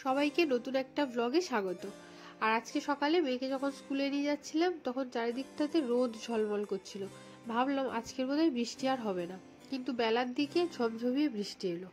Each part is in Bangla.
সবাইকে নতুন একটা ব্লগে স্বাগত। আর আজকে সকালে মেয়েকে যখন স্কুলে নিয়ে যাচ্ছিলাম তখন চারিদিকটাতে রোদ ঝলমল করছিল। ভাবলাম আজকের বোধহয় বৃষ্টি আর হবে না, কিন্তু বেলার দিকে ঝমঝমিয়ে বৃষ্টি এলো।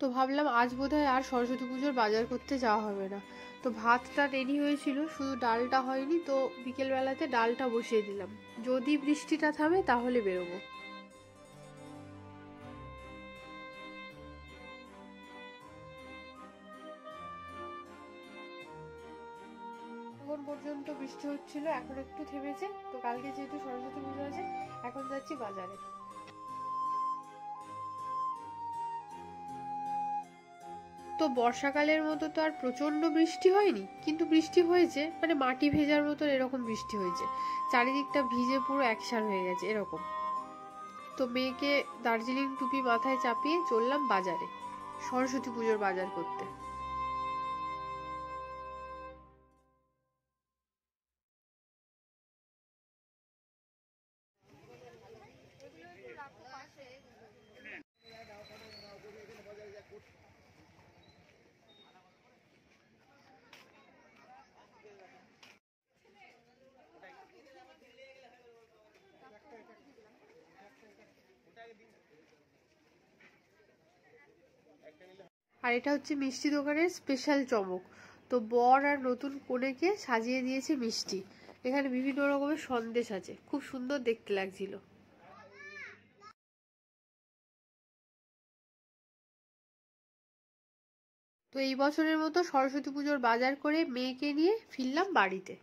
তো ভাবলাম আজ বোধহয় আর সরস্বতী পুজোর বাজার করতে যাওয়া হবে না। তো ভাতটা রেডি হয়েছিল, শুধু ডালটা হয়নি, তো বিকেলবেলাতে ডালটা বসিয়ে দিলাম। যদি বৃষ্টিটা থামে তাহলে বেরোবো। এখন পর্যন্ত বৃষ্টি হচ্ছিল, এখন একটু থেমেছে। তো কালকে যেহেতু সরস্বতী পুজো আছে, এখন যাচ্ছি বাজারে। তো বর্ষাকালের মতো তো আর প্রচন্ড বৃষ্টি হয়নি, কিন্তু বৃষ্টি হয়েছে, মানে মাটি ভেজার মতো এরকম বৃষ্টি হয়েছে। চারিদিকটা ভিজে পুরো একসার হয়ে গেছে এরকম। তো মেয়েকে দার্জিলিং টুপি মাথায় চাপিয়ে চললাম বাজারে, সরস্বতী পুজোর বাজার করতে। আর এটা হচ্ছে মিষ্টি দোকানের স্পেশাল চমক। তো বর আর নতুন কনেকে সাজিয়ে দিয়েছে মিষ্টি। এখানে বিভিন্ন রকমের সন্দেশ আছে, খুব সুন্দর দেখতে লাগছিল। তো এই বছরের মতো সরস্বতী পুজোর বাজার করে মেয়েকে নিয়ে ফিরলাম বাড়িতে।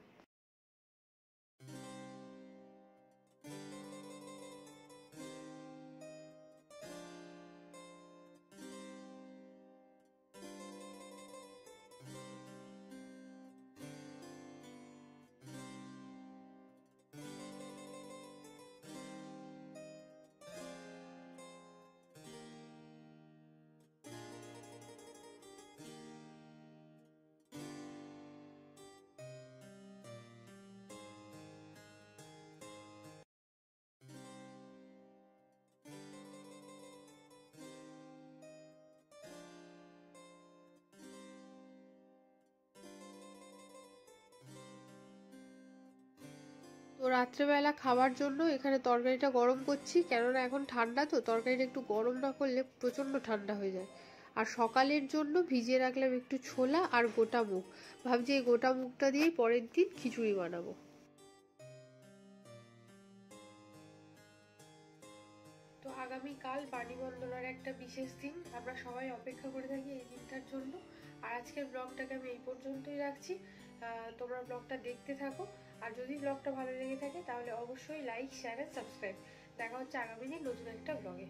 তো রাত্রেবেলা খাবার জন্য এখানে তরকারিটা গরম করছি, কেননা এখন ঠান্ডা, তো তরকারিটা একটু গরম না করলে প্রচন্ড ঠান্ডা হয়ে যায়। আর সকালের জন্য ভিজিয়ে রাখলাম একটু ছোলা আর গোটা মুগ। ভাবছি এই গোটা মুগটা দিয়েই পরের দিন খিচুড়ি বানাবো। তো আগামীকাল বাণী বন্দনার একটা বিশেষ দিন, আমরা সবাই অপেক্ষা করে থাকি এই দিনটার জন্য। আর আজকের ব্লগটাকে আমি এই পর্যন্তই রাখছি। তোমরা ব্লগটা দেখতে থাকো, আর যদি ব্লগটা ভালো লেগে থাকে তাহলে অবশ্যই লাইক, শেয়ার আর সাবস্ক্রাইব। দেখা হচ্ছে আগামী দিন নতুন একটা ব্লগে।